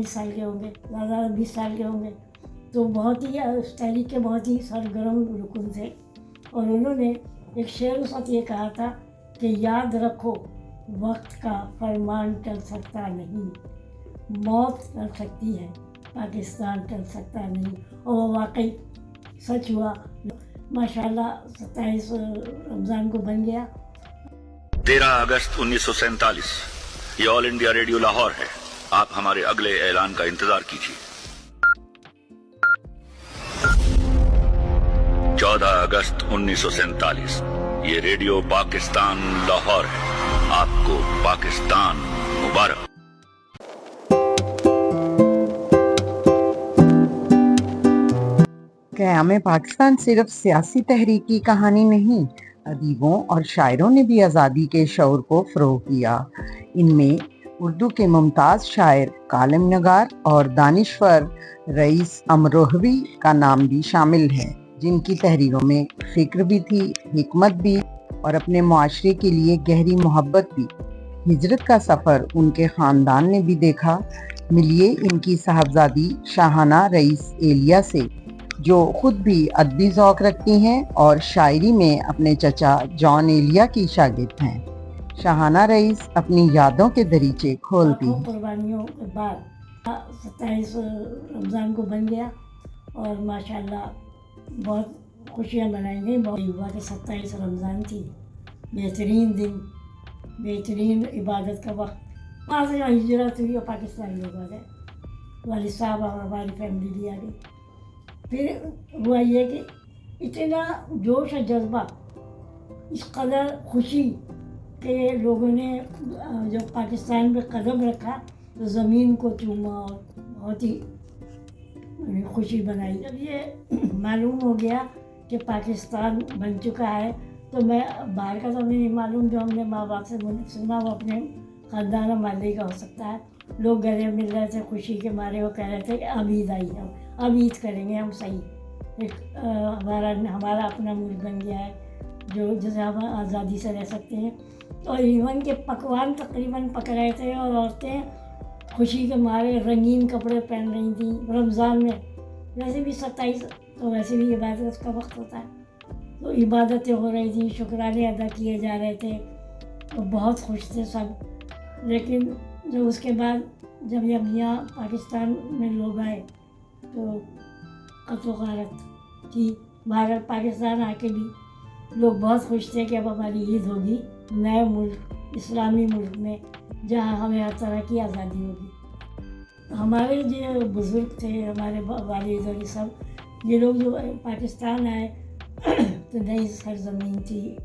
19 سال کے ہوں گے، زیادہ 20 سال کے ہوں گے. تو بہت ہی اس تحریک کے بہت ہی سرگرم رکن تھے. اور انہوں نے ایک شعر اس وقت یہ کہا تھا کہ یاد رکھو وقت کا فرمان ٹل سکتا نہیں، موت ٹل سکتی ہے پاکستان ٹل سکتا نہیں. اور وہ واقعی سچ ہوا. ماشاءاللہ 27 رمضان کو بن گیا. 13 اگست 1947 یہ آل انڈیا ریڈیو لاہور ہے. آپ ہمارے اگلے اعلان کا انتظار کیجیے. 14 اگست 1947 یہ ریڈیو پاکستان لاہور ہے. آپ کو پاکستان مبارک. قیام پاکستان صرف سیاسی تحریک کی کہانی نہیں، ادیبوں اور شاعروں نے بھی آزادی کے شعور کو فروغ دیا. ان میں اردو کے ممتاز شاعر کالم نگار اور دانشور رئیس امروہوی کا نام بھی شامل ہے، جن کی تحریروں میں فکر بھی تھی، حکمت بھی، اور اپنے معاشرے کے لیے گہری محبت بھی. ہجرت کا سفر ان کے خاندان نے بھی دیکھا. ملیے ان کی صاحبزادی شاہانہ رئیس ایلیا سے، جو خود بھی ادبی ذوق رکھتی ہیں اور شاعری میں اپنے چچا جان ایلیا کی شاگرد ہیں. شاہانہ رئیس اپنی یادوں کے دریچے کھولتی ہیں. قربانیوں کے بعد 27 رمضان کو بن گیا اور ماشاءاللہ بہت خوشیاں منائی گئیں. بہت ہوا کہ 27 رمضان تھی، بہترین دن، بہترین عبادت کا وقت. وہاں سے ہجرت ہوئی اور پاکستان لوگ آ گئے، والد صاحب اور ہماری فیملی بھی آ گئی. پھر ہوا یہ کہ اتنا جوش و جذبہ، اس قدر خوشی کہ لوگوں نے جب پاکستان میں قدم رکھا تو زمین کو چوما اور بہت ہی خوشی بنائی. جب یہ معلوم ہو گیا کہ پاکستان بن چکا ہے تو میں باہر کا تو ہمیں نہیں معلوم، جو ہم نے ماں باپ سے سنا وہ اپنے خاندان و محلے کا ہو سکتا ہے. لوگ گلے مل رہے تھے خوشی کے مارے، وہ کہہ رہے تھے کہ اب عید آئی ہے، اب عید کریں گے ہم. صحیح ایک ہمارا اپنا ملک بن گیا ہے جو جسے ہم آزادی سے رہ سکتے ہیں. اور ایون کے پکوان تقریباً پک رہے تھے اور عورتیں خوشی کے مارے رنگین کپڑے پہن رہی تھیں. رمضان میں ویسے بھی 27 تو ویسے بھی عبادت کا وقت ہوتا ہے، تو عبادتیں ہو رہی تھیں، شکرانے ادا کیے جا رہے تھے، اور بہت خوش تھے سب. لیکن جو اس کے بعد جب یہاں پاکستان میں لوگ آئے تو قتل و غارت کی. بہرحال پاکستان آ کے بھی لوگ بہت خوش تھے کہ اب ہماری عید ہوگی نئے ملک، اسلامی ملک میں، جہاں ہمیں ہر طرح کی آزادی ہوگی. ہمارے جو بزرگ تھے، ہمارے والد اور یہ سب، یہ لوگ جو پاکستان آئے تو نئی سرزمین تھی،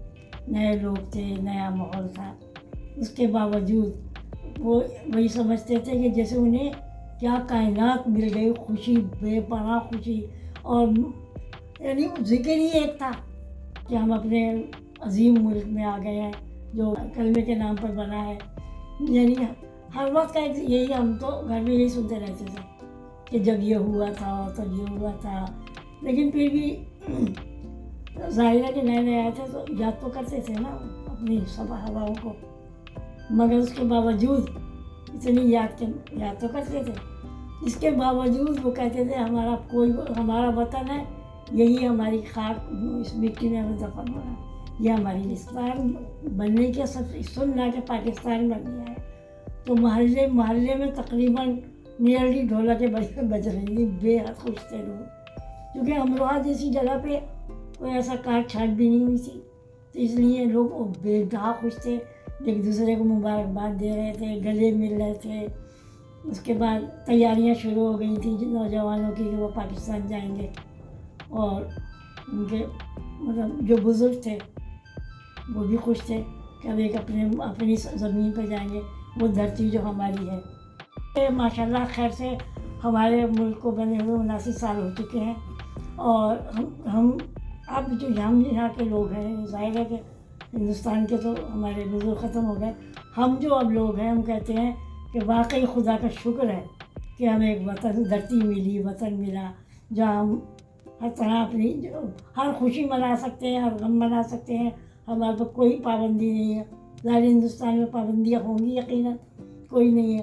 نئے لوگ تھے، نیا ماحول تھا. اس کے باوجود وہ وہی سمجھتے تھے کہ جیسے انہیں کیا کائنات مل گئی، خوشی، بے پناہ خوشی. اور یعنی ذکر ہی ایک تھا کہ ہم اپنے عظیم ملک میں آ گئے ہیں جو کلمے کے نام پر بنا ہے. یعنی ہر وقت کا یہی، ہم تو گھر میں یہی سنتے رہتے تھے کہ جب یہ ہوا تھا تب یہ ہوا تھا. لیکن پھر بھی ظاہر ہے کہ نئے نئے آئے تھے تو یاد تو کرتے تھے نا اپنی سب ہواؤں کو، مگر اس کے باوجود اتنی یاد تو کرتے تھے. اس کے باوجود وہ کہتے تھے ہمارا وطن ہے، یہی ہماری خاک، اس مٹی میں ہمیں دفن ہونا ہے. یہ ہماری پاکستان بننے کے سب سننا کہ پاکستان بن گیا ہے. تو محلے میں تقریباً نیرلی ڈھولکیں بج رہی تھیں. بے حد خوش تھے لوگ، کیونکہ امروہہ جیسی جگہ پہ کوئی ایسا کاٹ چھانٹ بھی نہیں ہوئی تھی، تو اس لیے لوگ بے انتہا خوش تھے. ایک دوسرے کو مبارکباد دے رہے تھے، گلے مل رہے تھے. اس کے بعد تیاریاں شروع ہو گئی تھیں نوجوانوں کی کہ وہ پاکستان جائیں گے، اور ان کے مطلب جو بزرگ تھے وہ بھی خوش تھے کہ اب ایک اپنی زمین پہ جائیں گے، وہ دھرتی جو ہماری ہے. ماشاءاللہ خیر سے ہمارے ملک کو بنے ہوئے 79 سال ہو چکے ہیں، اور ہم اب جو یہاں کے لوگ ہیں، ظاہر ہے کہ ہندوستان کے تو ہمارے بزرگ ختم ہو گئے. ہم جو اب لوگ ہیں ہم کہتے ہیں کہ واقعی خدا کا شکر ہے کہ ہمیں ایک وطن، دھرتی ملی، وطن ملا، جہاں ہم ہر طرح اپنی ہر خوشی منا سکتے ہیں، ہر غم منا سکتے ہیں. ہمارے پاس کوئی پابندی نہیں ہے. ظاہر ہندوستان میں پابندیاں ہوں گی یقیناً، کوئی نہیں ہے،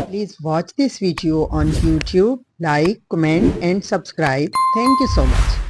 Please watch this video on YouTube, like, comment and subscribe. Thank you so much.